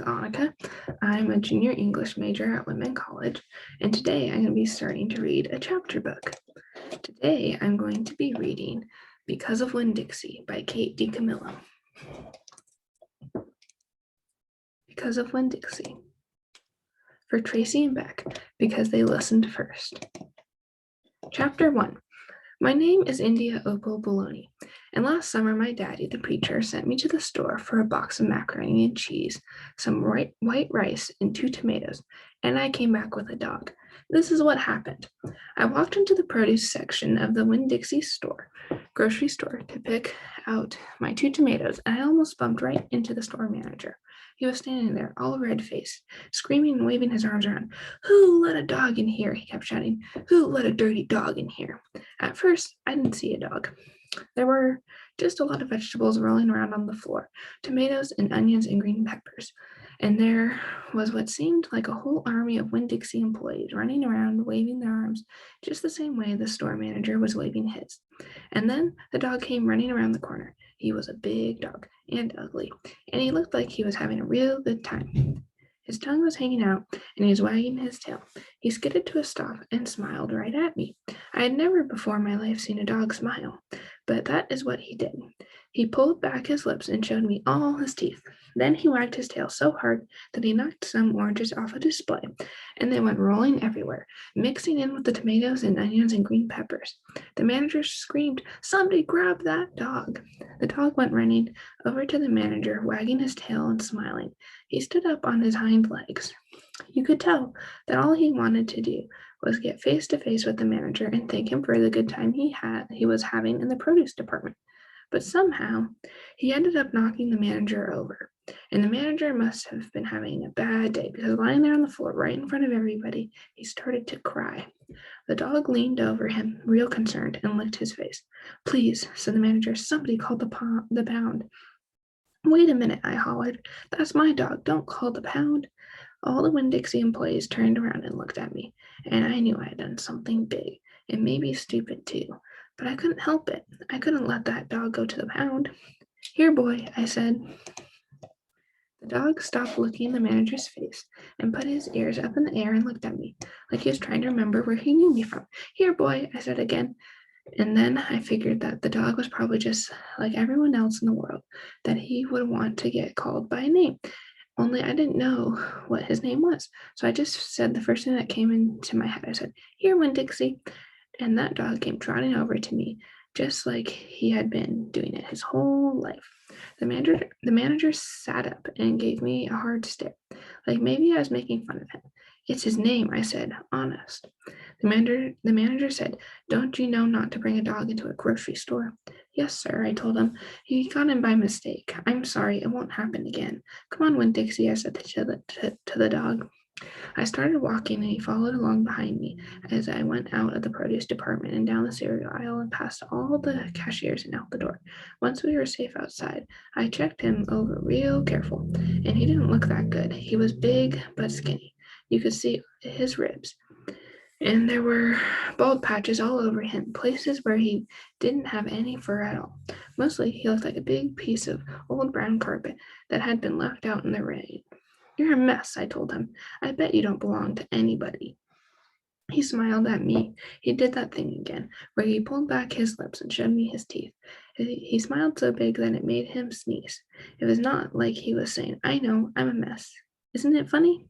Annika. I'm a junior English major at Whitman College, and today I'm going to be starting to read a chapter book. Today I'm going to be reading Because of Winn-Dixie by Kate DiCamillo. Because of Winn-Dixie. For Tracy and Beck, because they listened first. Chapter 1. My name is India Opal Bologna, and last summer my daddy, the preacher, sent me to the store for a box of macaroni and cheese, some white rice, and 2 tomatoes, and I came back with a dog. This is what happened. I walked into the produce section of the Winn-Dixie grocery store, to pick out my 2 tomatoes, and I almost bumped right into the store manager. He was standing there, all red-faced, screaming and waving his arms around. "Who let a dog in here?" he kept shouting. "Who let a dirty dog in here?" At first, I didn't see a dog. There were just a lot of vegetables rolling around on the floor, tomatoes and onions and green peppers. And there was what seemed like a whole army of Winn-Dixie employees running around, waving their arms, just the same way the store manager was waving his. And then the dog came running around the corner. He was a big dog and ugly, and he looked like he was having a real good time. His tongue was hanging out, and he was wagging his tail. He skidded to a stop and smiled right at me. I had never before in my life seen a dog smile, but that is what he did. He pulled back his lips and showed me all his teeth. Then he wagged his tail so hard that he knocked some oranges off a display, and they went rolling everywhere, mixing in with the tomatoes and onions and green peppers. The manager screamed, "Somebody grab that dog!" The dog went running over to the manager, wagging his tail and smiling. He stood up on his hind legs. You could tell that all he wanted to do was get face to face with the manager and thank him for the good time he was having in the produce department. But somehow he ended up knocking the manager over, and the manager must have been having a bad day because lying there on the floor right in front of everybody, he started to cry. The dog leaned over him, real concerned, and licked his face. "Please," said the manager, "somebody call the pound." "Wait a minute," I hollered. "That's my dog. Don't call the pound." All the Winn-Dixie employees turned around and looked at me, and I knew I had done something big, and maybe stupid too. But I couldn't help it. I couldn't let that dog go to the pound. "Here, boy," I said. The dog stopped looking in the manager's face and put his ears up in the air and looked at me, like he was trying to remember where he knew me from. "Here, boy," I said again. And then I figured that the dog was probably just like everyone else in the world, that he would want to get called by a name. Only I didn't know what his name was. So I just said the first thing that came into my head. I said, "Here, Winn-Dixie." And that dog came trotting over to me, just like he had been doing it his whole life. The manager sat up and gave me a hard stare, like maybe I was making fun of him. "It's his name," I said, honest. The manager said, "Don't you know not to bring a dog into a grocery store?" "Yes, sir," I told him. "He got in by mistake. I'm sorry, it won't happen again. Come on, Winn-Dixie," I said to the dog. I started walking, and he followed along behind me as I went out of the produce department and down the cereal aisle and past all the cashiers and out the door. Once we were safe outside, I checked him over real careful, and he didn't look that good. He was big but skinny. You could see his ribs, and there were bald patches all over him, places where he didn't have any fur at all. Mostly, he looked like a big piece of old brown carpet that had been left out in the rain. "You're a mess," I told him. "I bet you don't belong to anybody." He smiled at me. He did that thing again, where he pulled back his lips and showed me his teeth. He smiled so big that it made him sneeze. It was not like he was saying, "I know, I'm a mess." Isn't it funny?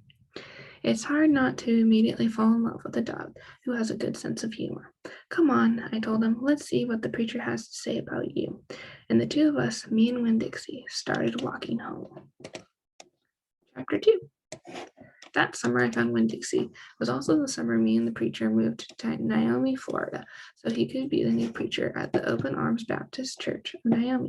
It's hard not to immediately fall in love with a dog who has a good sense of humor. "Come on," I told him. "Let's see what the preacher has to say about you." And the two of us, me and Winn-Dixie, started walking home. Chapter 2. That summer I found Winn-Dixie was also the summer me and the preacher moved to Naomi, Florida, so he could be the new preacher at the Open Arms Baptist Church of Naomi.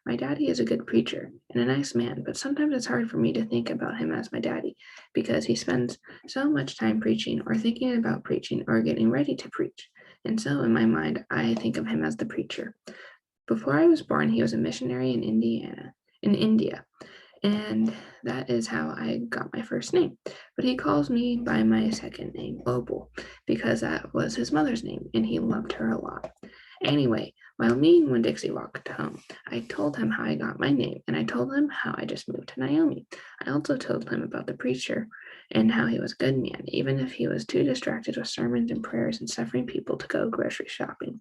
My daddy is a good preacher and a nice man, but sometimes it's hard for me to think about him as my daddy because he spends so much time preaching or thinking about preaching or getting ready to preach. And so in my mind, I think of him as the preacher. Before I was born, he was a missionary in India. And that is how I got my first name. But he calls me by my second name, Opal, because that was his mother's name, and he loved her a lot. Anyway, while me and Winn-Dixie walked home, I told him how I got my name, and I told him how I just moved to Naomi. I also told him about the preacher and how he was a good man, even if he was too distracted with sermons and prayers and suffering people to go grocery shopping.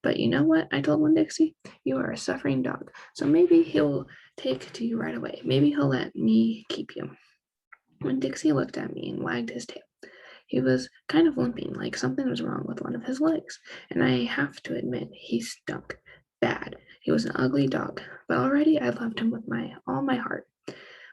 But you know what? I told Winn-Dixie, you are a suffering dog, so maybe he'll take to you right away. Maybe he'll let me keep you. Winn-Dixie looked at me and wagged his tail. He was kind of limping, like something was wrong with one of his legs, and I have to admit, he stunk bad. He was an ugly dog, but already I loved him with all my heart.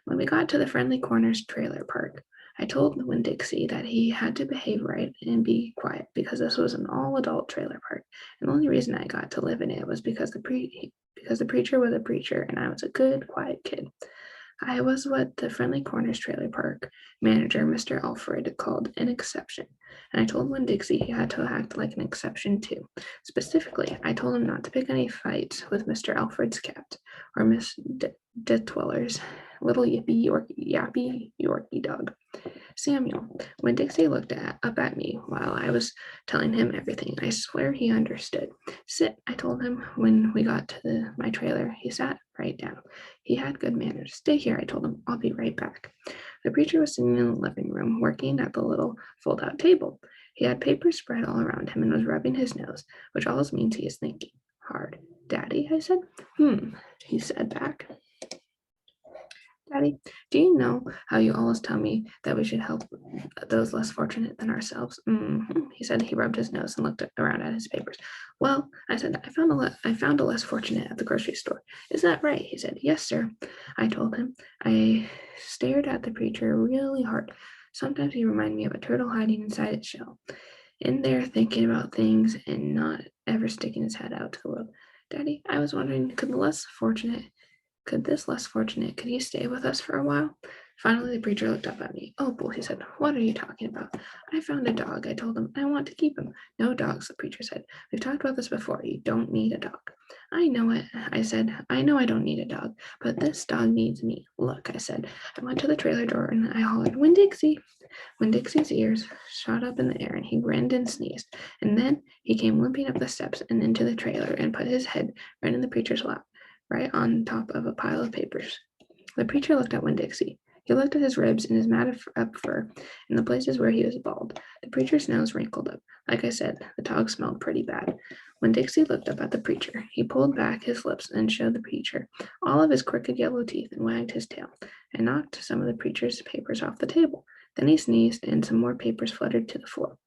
When we got to the Friendly Corners trailer park, I told Winn-Dixie that he had to behave right and be quiet because this was an all-adult trailer park, and the only reason I got to live in it was because the preacher was a preacher and I was a good, quiet kid. I was what the Friendly Corners trailer park manager, Mr. Alfred, called an exception, and I told Winn-Dixie he had to act like an exception too. Specifically, I told him not to pick any fights with Mr. Alfred's cat or Miss Detweller's little yappy Yorkie dog. Samuel. Winn-Dixie looked up at me while I was telling him everything. I swear he understood. Sit, I told him when we got to my trailer. He sat right down. He had good manners. Stay here, I told him. I'll be right back. The preacher was sitting in the living room, working at the little fold-out table. He had papers spread all around him and was rubbing his nose, which always means he is thinking hard. Daddy, I said. He said back. Daddy, do you know how you always tell me that we should help those less fortunate than ourselves? He said. He rubbed his nose and looked around at his papers. Well, I said, I found a less fortunate at the grocery store. Is that right? He said. Yes, sir. I told him. I stared at the preacher really hard. Sometimes he reminded me of a turtle hiding inside its shell, in there thinking about things and not ever sticking his head out to the world. Daddy, I was wondering, could this less fortunate, could he stay with us for a while? Finally, the preacher looked up at me. Oh, Bull, he said, what are you talking about? I found a dog, I told him. I want to keep him. No dogs, the preacher said. We've talked about this before. You don't need a dog. I know it, I said. I know I don't need a dog, but this dog needs me. Look, I said. I went to the trailer door and I hollered, Winn-Dixie. Winn-Dixie's ears shot up in the air and he grinned and sneezed. And then he came limping up the steps and into the trailer and put his head right in the preacher's lap, right on top of a pile of papers. The preacher looked at Winn-Dixie. He looked at his ribs and his matted up fur and the places where he was bald. The preacher's nose wrinkled up. Like I said, the dog smelled pretty bad. Winn-Dixie looked up at the preacher. He pulled back his lips and showed the preacher all of his crooked yellow teeth and wagged his tail and knocked some of the preacher's papers off the table. Then he sneezed and some more papers fluttered to the floor.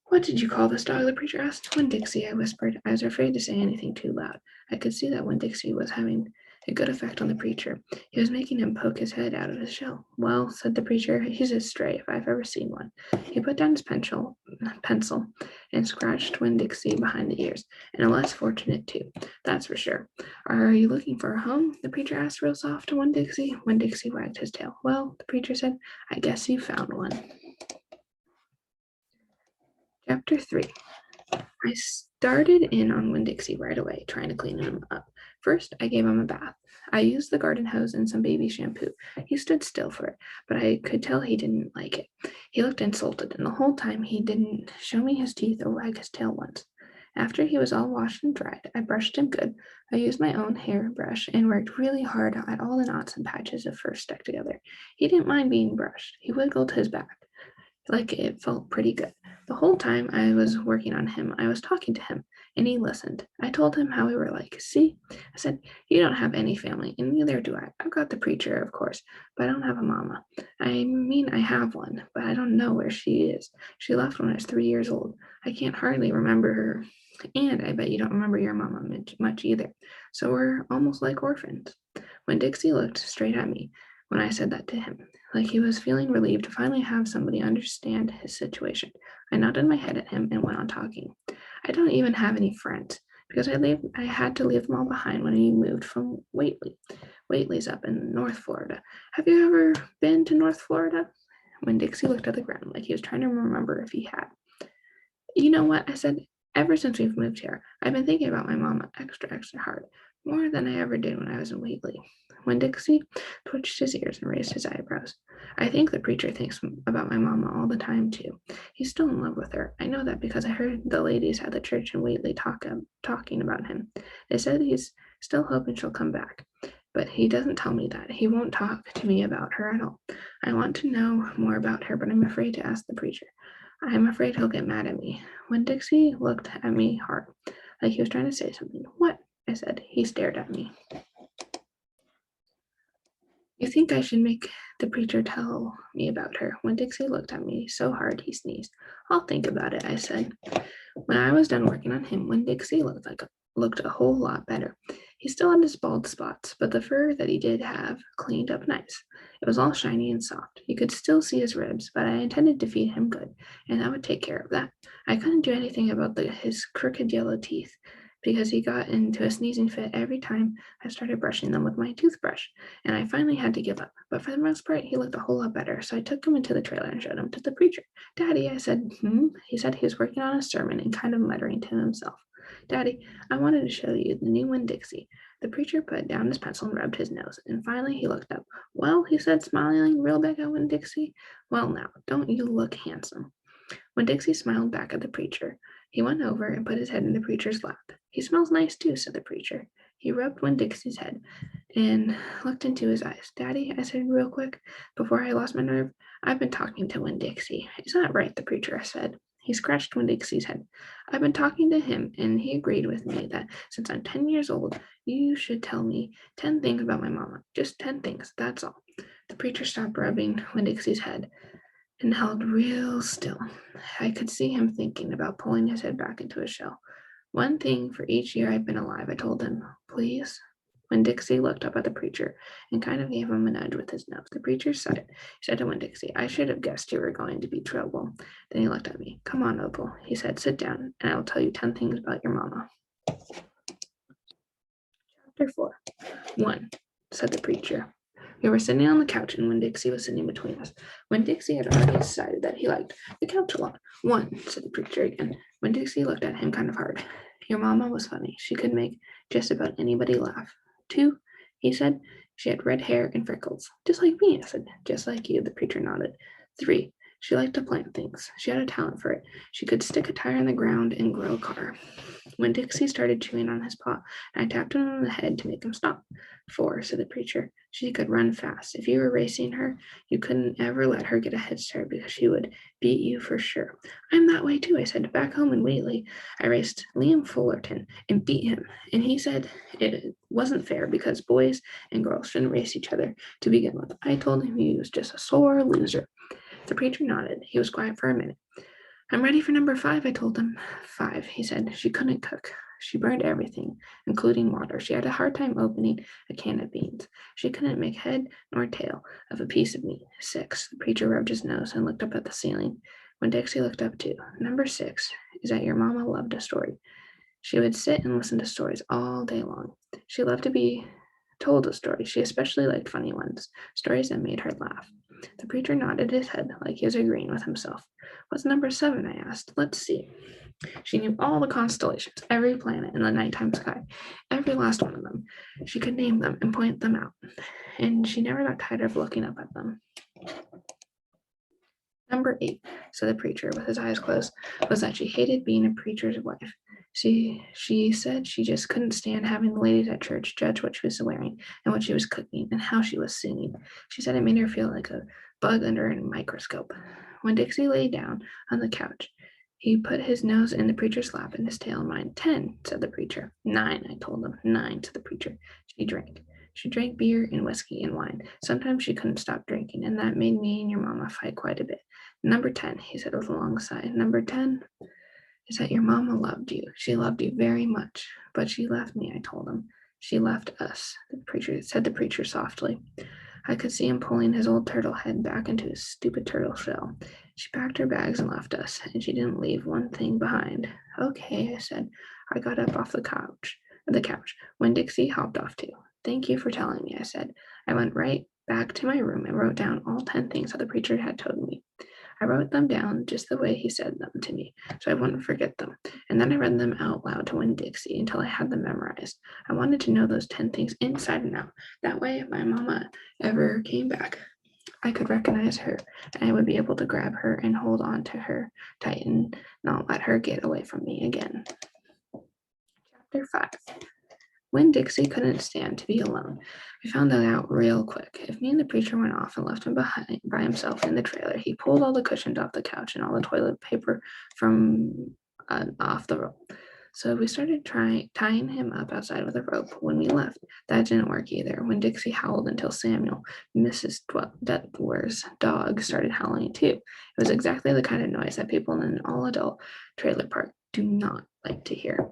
What did you call this dog? The preacher asked. Winn-Dixie, I whispered. I was afraid to say anything too loud. I could see that Winn-Dixie was having a good effect on the preacher. He was making him poke his head out of his shell. Well, said the preacher, he's a stray if I've ever seen one. He put down his pencil and scratched Winn-Dixie behind the ears, and a less fortunate too, that's for sure. Are you looking for a home? The preacher asked real soft to Winn-Dixie. Winn-Dixie wagged his tail. Well, the preacher said, I guess you found one. Chapter 3. I started in on Winn-Dixie right away, trying to clean him up. First, I gave him a bath. I used the garden hose and some baby shampoo. He stood still for it, but I could tell he didn't like it. He looked insulted, and the whole time he didn't show me his teeth or wag his tail once. After he was all washed and dried, I brushed him good. I used my own hairbrush and worked really hard at all the knots and patches of fur stuck together. He didn't mind being brushed. He wiggled his back like it felt pretty good. The whole time I was working on him, I was talking to him, and he listened. I told him how we were like. See, I said, you don't have any family, and neither do I. I've got the preacher, of course, but I don't have a mama. I mean, I have one, but I don't know where she is. She left when I was 3 years old. I can't hardly remember her, and I bet you don't remember your mama much either. So we're almost like orphans. Winn-Dixie looked straight at me when I said that to him, like he was feeling relieved to finally have somebody understand his situation. I nodded my head at him and went on talking. I don't even have any friends because I had to leave them all behind when we moved from Whately. Whately's up in North Florida. Have you ever been to North Florida? Winn-Dixie looked at the ground like he was trying to remember if he had. You know what? I said, ever since we've moved here, I've been thinking about my mama extra hard. more than I ever did when I was in Wheatley. Winn-Dixie twitched his ears and raised his eyebrows. I think the preacher thinks about my mama all the time, too. He's still in love with her. I know that because I heard the ladies at the church in Wheatley talking about him. They said he's still hoping she'll come back. But he doesn't tell me that. He won't talk to me about her at all. I want to know more about her, but I'm afraid to ask the preacher. I'm afraid he'll get mad at me. Winn-Dixie looked at me hard, like he was trying to say something. What? I said. He stared at me. You think I should make the preacher tell me about her? Winn-Dixie looked at me so hard he sneezed. I'll think about it, I said. When I was done working on him, Winn-Dixie looked a whole lot better. He still had his bald spots, but the fur that he did have cleaned up nice. It was all shiny and soft. You could still see his ribs, but I intended to feed him good, and I would take care of that. I couldn't do anything about his crooked yellow teeth, because he got into a sneezing fit every time I started brushing them with my toothbrush, and I finally had to give up. But for the most part, he looked a whole lot better, so I took him into the trailer and showed him to the preacher. Daddy, I said, He said he was working on a sermon and kind of muttering to himself. Daddy, I wanted to show you the new Winn-Dixie. The preacher put down his pencil and rubbed his nose, and finally he looked up. Well, he said, smiling real big at Winn-Dixie. Well, now, don't you look handsome? Winn-Dixie smiled back at the preacher. He went over and put his head in the preacher's lap. He smells nice too, said the preacher. He rubbed Winn-Dixie's head and looked into his eyes. Daddy, I said real quick, before I lost my nerve, I've been talking to Winn-Dixie. Is that right? The preacher said. He scratched Winn-Dixie's head. I've been talking to him, and he agreed with me that since I'm 10 years old, you should tell me 10 things about my mama. Just 10 things, that's all. The preacher stopped rubbing Winn-Dixie's head and held real still. I could see him thinking about pulling his head back into his shell. One thing for each year I've been alive, I told him. Please? Winn-Dixie looked up at the preacher and kind of gave him a nudge with his nose. The preacher said to Winn-Dixie, I should have guessed you were going to be trouble. Then he looked at me. Come on, Opal. He said, sit down, and I will tell you 10 things about your mama. Chapter 4. 1, said the preacher. We were sitting on the couch, and Winn-Dixie was sitting between us. Winn-Dixie had already decided that he liked the couch a lot. 1, said the preacher again. Winn-Dixie looked at him kind of hard. Your mama was funny. She could make just about anybody laugh. 2, he said. She had red hair and freckles. Just like me, I said. Just like you, the preacher nodded. 3, she liked to plant things. She had a talent for it. She could stick a tire in the ground and grow a car. Winn-Dixie started chewing on his paw, and I tapped him on the head to make him stop. 4, said the preacher. She could run fast. If you were racing her, you couldn't ever let her get a head start because she would beat you for sure. I'm that way too, I said. Back home in Wheatley, I raced Liam Fullerton and beat him. And he said it wasn't fair because boys and girls shouldn't race each other to begin with. I told him he was just a sore loser. The preacher nodded. He was quiet for a minute. I'm ready for number 5, I told him. 5, he said. She couldn't cook. She burned everything, including water. She had a hard time opening a can of beans. She couldn't make head nor tail of a piece of meat. 6, the preacher rubbed his nose and looked up at the ceiling. Winn-Dixie looked up too. Number 6 is that your mama loved a story. She would sit and listen to stories all day long. She loved to be told a story. She especially liked funny ones, stories that made her laugh. The preacher nodded his head like he was agreeing with himself. What's number 7? I asked. Let's see. She knew all the constellations, every planet in the nighttime sky, every last one of them. She could name them and point them out, and she never got tired of looking up at them. Number 8, said the preacher with his eyes closed, was that she hated being a preacher's wife. She said she just couldn't stand having the ladies at church judge what she was wearing and what she was cooking and how she was singing. She said it made her feel like a bug under a microscope. Winn-Dixie lay down on the couch, he put his nose in the preacher's lap and his tail in mine. 10, said the preacher. 9, I told him. 9, said the preacher. She drank. She drank beer and whiskey and wine. Sometimes she couldn't stop drinking, and that made me and your mama fight quite a bit. Number 10, he said with a long sigh. Number 10 is that your mama loved you. She loved you very much. But she left me, I told him. She left us, said the preacher softly. I could see him pulling his old turtle head back into his stupid turtle shell. She packed her bags and left us, and she didn't leave one thing behind. Okay, I said. I got up off the couch. Winn-Dixie hopped off too. Thank you for telling me, I said. I went right back to my room and wrote down all 10 things that the preacher had told me. I wrote them down just the way he said them to me, so I wouldn't forget them. And then I read them out loud to Winn-Dixie until I had them memorized. I wanted to know those 10 things inside and out. That way, if my mama ever came back, I could recognize her, and I would be able to grab her and hold on to her tight and not let her get away from me again. Chapter 5. Winn-Dixie couldn't stand to be alone. We found that out real quick. If me and the preacher went off and left him behind by himself in the trailer, he pulled all the cushions off the couch and all the toilet paper from off the rope. So we started tying him up outside with a rope when we left. That didn't work either. Winn-Dixie howled until Samuel, Mrs. Detwer's dog, started howling too. It was exactly the kind of noise that people in an all-adult trailer park do not like to hear.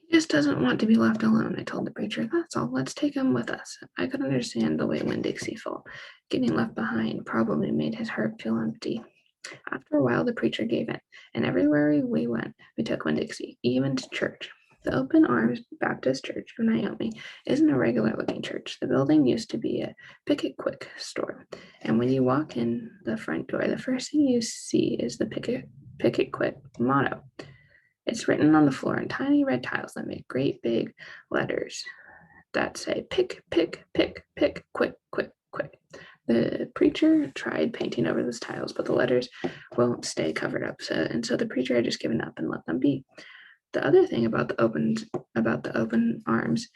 He just doesn't want to be left alone, I told the preacher. That's all. Let's take him with us. I could understand the way Winn-Dixie felt. Getting left behind probably made his heart feel empty. After a while, the preacher gave in, and everywhere we went, we took Winn-Dixie, even to church. The Open Arms Baptist Church of Naomi isn't a regular-looking church. The building used to be a Pick It Quick store, and when you walk in the front door, the first thing you see is the Pick It Quick motto. It's written on the floor in tiny red tiles that make great big letters that say pick, pick, pick, pick, quick, quick, quick. The preacher tried painting over those tiles, but the letters won't stay covered up. So the preacher had just given up and let them be. The other thing about the open arms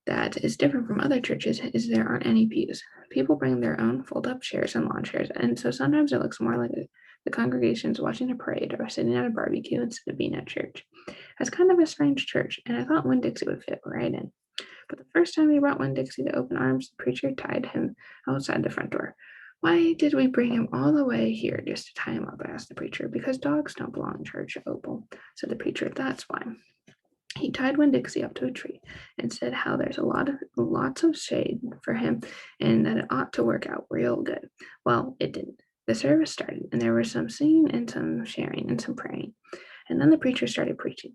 that is different from other churches is there aren't any pews. People bring their own fold-up chairs and lawn chairs, and so sometimes it looks more like the congregation's watching a parade or sitting at a barbecue instead of being at church. It's kind of a strange church, and I thought Winn-Dixie would fit right in. But the first time we brought Winn-Dixie to Open Arms, the preacher tied him outside the front door. Why did we bring him all the way here just to tie him up? Asked the preacher. Because dogs don't belong in church, Opal, said the preacher. That's why. He tied Winn-Dixie up to a tree and said how there's lots of shade for him and that it ought to work out real good. Well, it didn't. The service started, and there was some singing and some sharing and some praying. And then the preacher started preaching.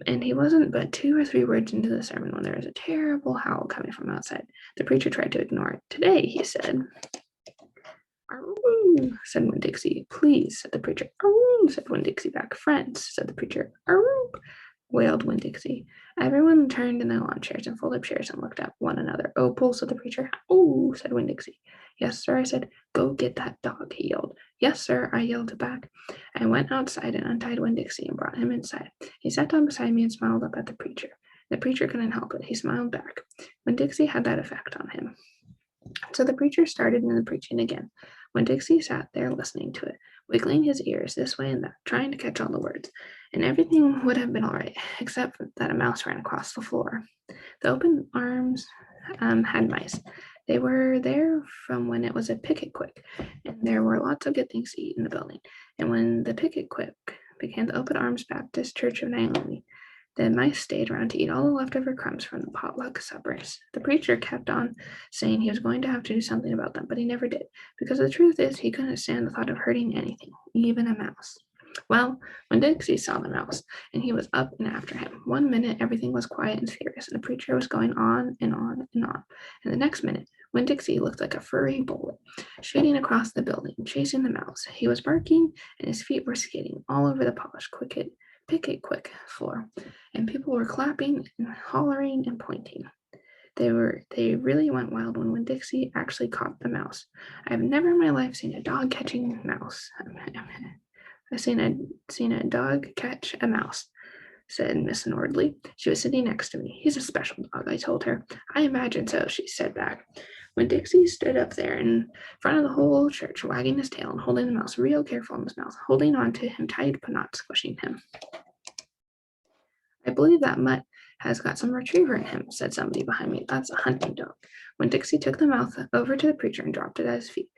And he wasn't but 2 or 3 words into the sermon when there was a terrible howl coming from outside. The preacher tried to ignore it. Today, he said. "Arroo," said Winn-Dixie. "Please," said the preacher. "Arroo," said Winn-Dixie back. "Friends," said the preacher. "Arroo," wailed Winn-Dixie. Everyone turned in their lawn chairs and folded chairs and looked at one another. "Opal," said the preacher. "Oh," said Winn-Dixie. "Yes, sir," I said. "Go get that dog," he yelled. "Yes, sir," I yelled back. I went outside and untied Winn-Dixie and brought him inside. He sat down beside me and smiled up at the preacher. The preacher couldn't help it. He smiled back. Winn-Dixie had that effect on him. So the preacher started in the preaching again. Winn-Dixie sat there listening to it, wiggling his ears this way and that, trying to catch all the words. And everything would have been all right, except that a mouse ran across the floor. The Open Arms had mice. They were there from when it was a Pick It Quick, and there were lots of good things to eat in the building. And when the Pick It Quick became the Open Arms Baptist Church of Naomi, the mice stayed around to eat all the leftover crumbs from the potluck suppers. The preacher kept on saying he was going to have to do something about them, but he never did, because the truth is he couldn't stand the thought of hurting anything, even a mouse. Well, Winn-Dixie saw the mouse, and he was up and after him. One minute, everything was quiet and serious, and the preacher was going on and on and on. And the next minute, Winn-Dixie looked like a furry bullet, shooting across the building, chasing the mouse. He was barking, and his feet were skating all over the polished Pick It Quick floor, and people were clapping and hollering and pointing. They really went wild when Winn-Dixie actually caught the mouse. I've never in my life seen a dog catching a mouse. I've seen a dog catch a mouse, said Miss Nordley. She was sitting next to me. He's a special dog, I told her. I imagine so, she said back. Winn-Dixie stood up there in front of the whole church, wagging his tail and holding the mouse real careful in his mouth, holding on to him tight but not squishing him. I believe that mutt has got some retriever in him, said somebody behind me. That's a hunting dog. Winn-Dixie took the mouse over to the preacher and dropped it at his feet.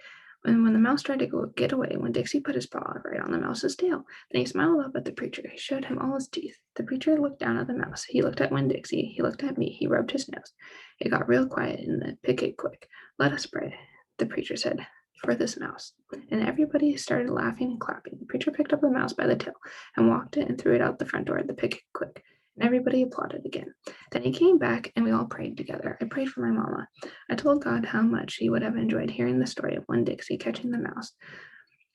And when the mouse tried to get away, Winn-Dixie put his paw right on the mouse's tail. Then he smiled up at the preacher. He showed him all his teeth. The preacher looked down at the mouse. He looked at Winn-Dixie. He looked at me. He rubbed his nose. It got real quiet in the Pick It Quick. Let us pray, the preacher said, for this mouse. And everybody started laughing and clapping. The preacher picked up the mouse by the tail and walked it and threw it out the front door of the Pick It Quick. And everybody applauded again. Then he came back and we all prayed together. I prayed for my mama. I told God how much he would have enjoyed hearing the story of Winn-Dixie catching the mouse.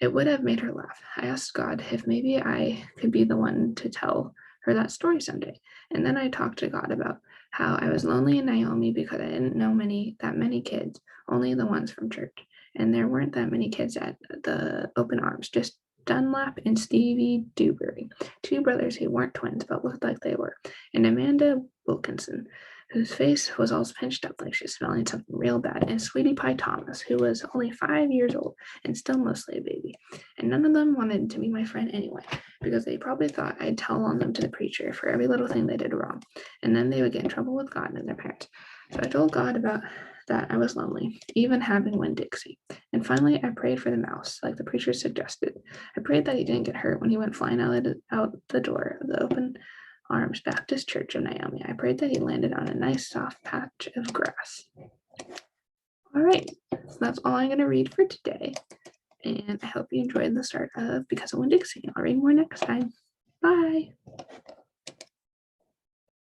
It would have made her laugh. I asked God if maybe I could be the one to tell her that story someday. And then I talked to God about how I was lonely in Naomi because I didn't know that many kids, only the ones from church. And there weren't that many kids at the open arms, just Dunlap and Stevie Dewberry, two brothers who weren't twins but looked like they were, and Amanda Wilkinson, whose face was all pinched up like she was smelling something real bad, and Sweetie Pie Thomas, who was only 5 years old and still mostly a baby. And none of them wanted to be my friend anyway, because they probably thought I'd tell on them to the preacher for every little thing they did wrong, and then they would get in trouble with God and their parents. So I told God about that I was lonely, even having Winn-Dixie. And finally, I prayed for the mouse, like the preacher suggested. I prayed that he didn't get hurt when he went flying out the door of the open arms Baptist Church of Naomi. I prayed that he landed on a nice soft patch of grass. All right, so that's all I'm going to read for today. And I hope you enjoyed the start of Because of Winn-Dixie. I'll read more next time. Bye.